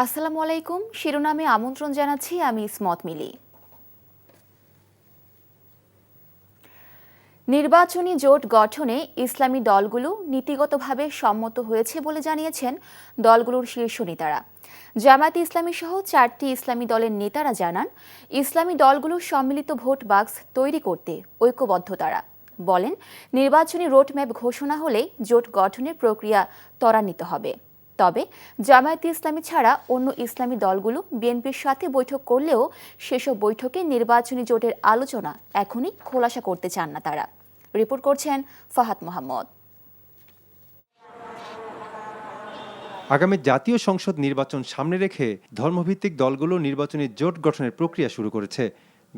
আসসালামু আলাইকুম। শিরোনামে আমন্ত্রণ জানাচ্ছি আমি ইসমত মিলি। নির্বাচনী জোট গঠনে ইসলামী দলগুলো নীতিগতভাবে সম্মত হয়েছে বলে জানিয়েছেন দলগুলোর শীর্ষ নেতারা। জামায়াতে ইসলামী সহ 4টি ইসলামী দলের নেতারা জানান, ইসলামী দলগুলোর সম্মিলিত ভোট বাক্স তৈরি করতে ঐক্যবদ্ধ তারা। বলেন, নির্বাচনী রোডম্যাপ ঘোষণা হলে জোট গঠনের প্রক্রিয়া ত্বরান্বিত হবে। তবে জামায়াতে ইসলামী ছাড়া অন্য ইসলামী দলগুলো বিএনপির সাথে বৈঠক করলেও সেসব বৈঠকে নির্বাচনী জোটের আলোচনা এখনই খোলাসা করতে চান না তারা। রিপোর্ট করছেন ফাহাদ মোহাম্মদ। আগামী জাতীয় সংসদ নির্বাচন সামনে রেখে ধর্মভিত্তিক দলগুলো নির্বাচনী জোট গঠনের প্রক্রিয়া শুরু করেছে।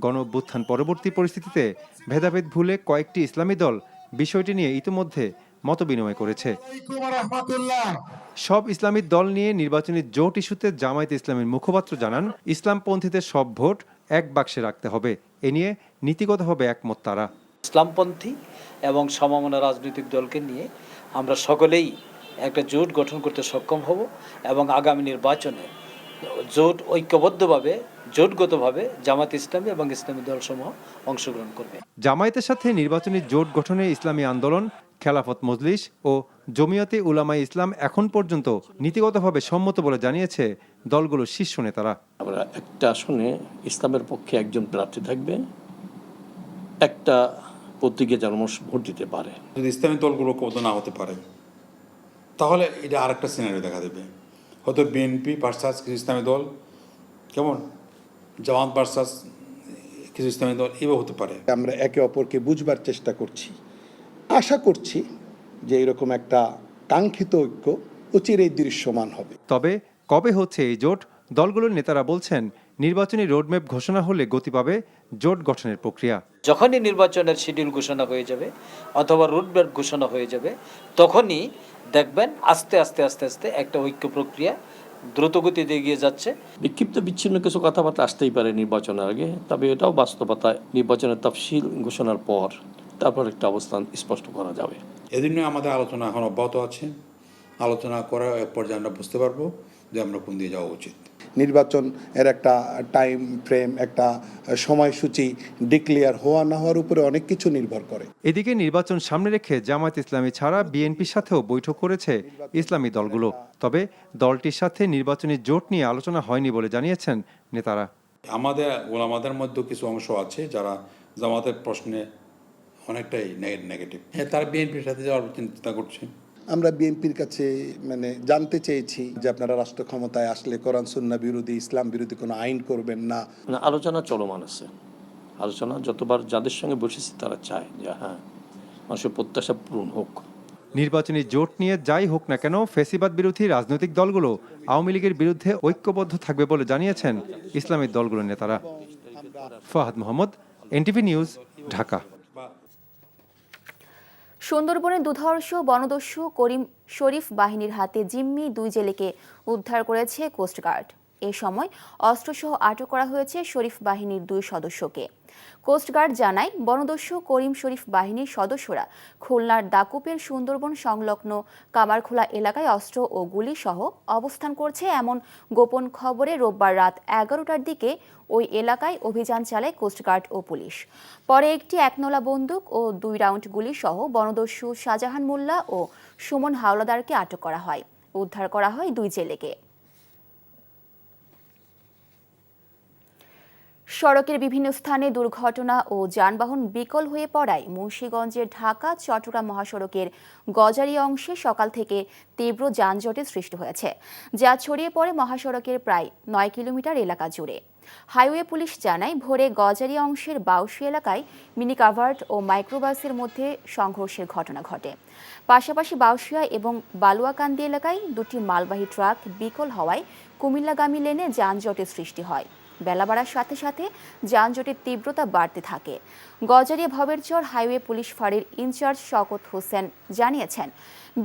গণ অভ্যুত্থান পরবর্তী পরিস্থিতিতে ভেদাভেদ ভুলে কয়েকটি ইসলামী দল বিষয়টি নিয়ে ইতিমধ্যে মতবিনিময় করেছে। সব ইসলামী দল নিয়ে নির্বাচনী জোট ইস্যুতে জামায়াতে ইসলামীর মুখপাত্র জানান, ইসলামপন্থীদের সব ভোট এক বাক্সে রাখতে হবে। এ নিয়ে নীতিগতভাবে একমত তারা। ইসলামপন্থী এবং সমমনা রাজনৈতিক দলকে নিয়ে আমরা সকলেই একটা জোট গঠন করতে সক্ষম হব এবং আগামী নির্বাচনে জোট ঐক্যবদ্ধভাবে জোটগতভাবে জামাত ইসলামী এবং ইসলামী দলসমূহ অংশগ্রহণ করবে। জামায়াতের সাথে নির্বাচনী জোট গঠনে ইসলামী আন্দোলন, খেলাফত মজলিস ও জমিয়তে উলামায়ে ইসলাম এখন পর্যন্ত নীতিগতভাবে সম্মত বলে জানিয়েছে দলগুলোর শীর্ষ নেতারা। আমরা একটা আসনে ইসলামের পক্ষে একজন প্রার্থী থাকবে, একটা প্রতীকে জনমত ভোট দিতে পারে। যদি ইসলামী দলগুলো ঐক্যবদ্ধ না হতে পারে তাহলে এটা আরেকটা সিনারিও দেখা দেবে। হয়তো বিএনপি ভার্সাস কিছু ইসলামী দল, কেমন জামাত ভার্সাস কিছু ইসলামী দল, এভাবে হতে পারে। আমরা একে অপরকে বুঝবার চেষ্টা করছি, আশা করছি যে এরকম একটা কাঙ্ক্ষিত ঐক্য অচিরেই দৃশ্যমান হবে। তবে কবে হচ্ছে এই জোট? দলগুলোর নেতারা বলছেন, নির্বাচনী রোডম্যাপ ঘোষণা হলে গতি পাবে জোট গঠনের প্রক্রিয়া। যখনই নির্বাচনের শিডিউল ঘোষণা হয়ে যাবে অথবা রুটম্যাপ ঘোষণা হয়ে যাবে, তখনই দেখবেন আস্তে আস্তে আস্তে আস্তে একটা ঐক্য প্রক্রিয়া দ্রুতগতিতে এগিয়ে যাচ্ছে। বিক্ষিপ্ত বিচ্ছিন্ন কিছু কথাবার্তা আসতেই পারে নির্বাচনের আগে, তবে এটাও বাস্তবতা নির্বাচনের তফসিল ঘোষণার পর তারপর একটা অবস্থান স্পষ্ট করা যাবে। এজন্য আমাদের আলোচনা এখন অব্যাহত আছে। আলোচনা করার পর্যায়ে আমরা বুঝতে পারবো যে আমরা কোন দিয়ে যাওয়া উচিত। নির্বাচন এর একটা টাইম ফ্রেম, একটা সময়সূচি ডিক্লেয়ার হওয়া না হওয়ার উপরে অনেক কিছু নির্ভর করে। এদিকে নির্বাচন সামনে রেখে জামায়াত ইসলামী ছাড়া বিএনপির সাথেও বৈঠক করেছে ইসলামী দলগুলো। তবে দলটির সাথে নির্বাচনী জোট নিয়ে আলোচনা হয়নি বলে জানিয়েছেন নেতারা। আমাদের ওলামাদের মধ্যে কিছু অংশ আছে যারা জামাতের প্রশ্নে অনেকটাই নেগেটিভ। হ্যাঁ, তারা বিএনপির সাথে যাওয়ার চিন্তা করছে। আমরা বিএনপির কাছে জানতে চেয়েছি যে আপনারা রাষ্ট্র ক্ষমতায় আসলে কোরআন সুন্নাহ বিরোধী, ইসলাম বিরোধী কোনো আইন করবেন না। আলোচনা চলমান আছে। আলোচনা যতবার যাদের সঙ্গে বসেছি তারা চায় যে হ্যাঁ, মানুষের প্রত্যাশা পূরণ হোক। নির্বাচনী জোট নিয়ে যাই হোক না কেন, ফ্যাসিবাদ বিরোধী রাজনৈতিক দলগুলো আওয়ামী লীগের বিরুদ্ধে ঐক্যবদ্ধ থাকবে বলে জানিয়েছেন ইসলামী দলগুলোর নেতারা। Fahad Mohammad, NTV news, Dhaka. সুন্দরবনে দুধর্ষ বনদস্যু করিম শরীফ বাহিনীর হাতে জিম্মি 2 জেলেকে উদ্ধার করেছে কোস্টগার্ড। এ সময় অস্ত্রসহ আটক করা হয়েছে শরীফ বাহিনীর 2 সদস্যকে। কোস্টগার্ড জানায়, বনদস্যু করিম শরীফ বাহিনীর সদস্যরা খুলনার দাকুপের সুন্দরবন সংলগ্ন কামারখোলা এলাকায় অস্ত্র ও গুলি সহ অবস্থান করছে এমন গোপন খবরে রোববার রাত 11টার দিকে ওই এলাকায় অভিযান চালায় কোস্টগার্ড ও পুলিশ। পরে একটি 1 বন্দুক ও 2 রাউন্ড গুলি সহ বনদস্যু শাহজাহান মোল্লা ও সুমন হাওলাদারকে আটক করা হয়। উদ্ধার করা হয় 2 জেলেকে। সড়কের বিভিন্ন স্থানে দুর্ঘটনা ও যানবাহন বিকল হয়ে পড়ায় মুন্সিগঞ্জের ঢাকা চট্টগ্রাম মহাসড়কের গজারি অংশে সকাল থেকে তীব্র যানজটের সৃষ্টি হয়েছে, যা ছড়িয়ে পড়ে মহাসড়কের প্রায় 9 কিলোমিটার এলাকা জুড়ে। হাইওয়ে পুলিশ জানায়, ভোরে গজারি অংশের বাউসি এলাকায় মিনি কাভার্ড ও মাইক্রোবাসের মধ্যে সংঘর্ষের ঘটনা ঘটে। পাশাপাশি বাউসিয়া এবং বালুয়াকান্দি এলাকায় 2টি মালবাহী ট্রাক বিকল হওয়ায় কুমিল্লাগামী লেনে যানজটের সৃষ্টি হয়। বেলা বাড়ার সাথে সাথে যানজটের তীব্রতা বাড়তে থাকে। গজারিয়া ভবেরচর হাইওয়ে পুলিশ ফাঁড়ির ইনচার্জ শওকত হোসেন জানিয়েছেন,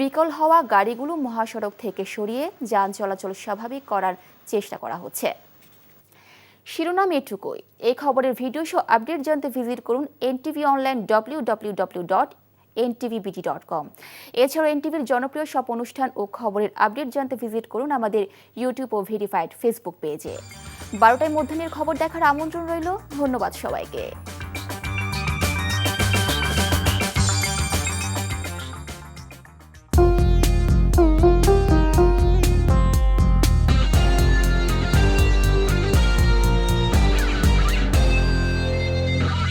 বিকল হওয়া গাড়িগুলো মহাসড়ক থেকে সরিয়ে যান চলাচল স্বাভাবিক করার চেষ্টা করা হচ্ছে। শিরোনাম এটুকুই। এই খবরের ভিডিও সহ আপডেট জানতে ভিজিট করুন NTV অনলাইন www.ntv ntvbt.com। এছাড়াও এনটিভির জনপ্রিয় সব অনুষ্ঠান ও খবরের আপডেট জানতে ভিজিট করুন আমাদের ইউটিউব ও ভেরিফাইড ফেসবুক পেজে। 12টায় মধ্যাহ্নের খবর দেখার আমন্ত্রণ রইল। ধন্যবাদ সবাইকে।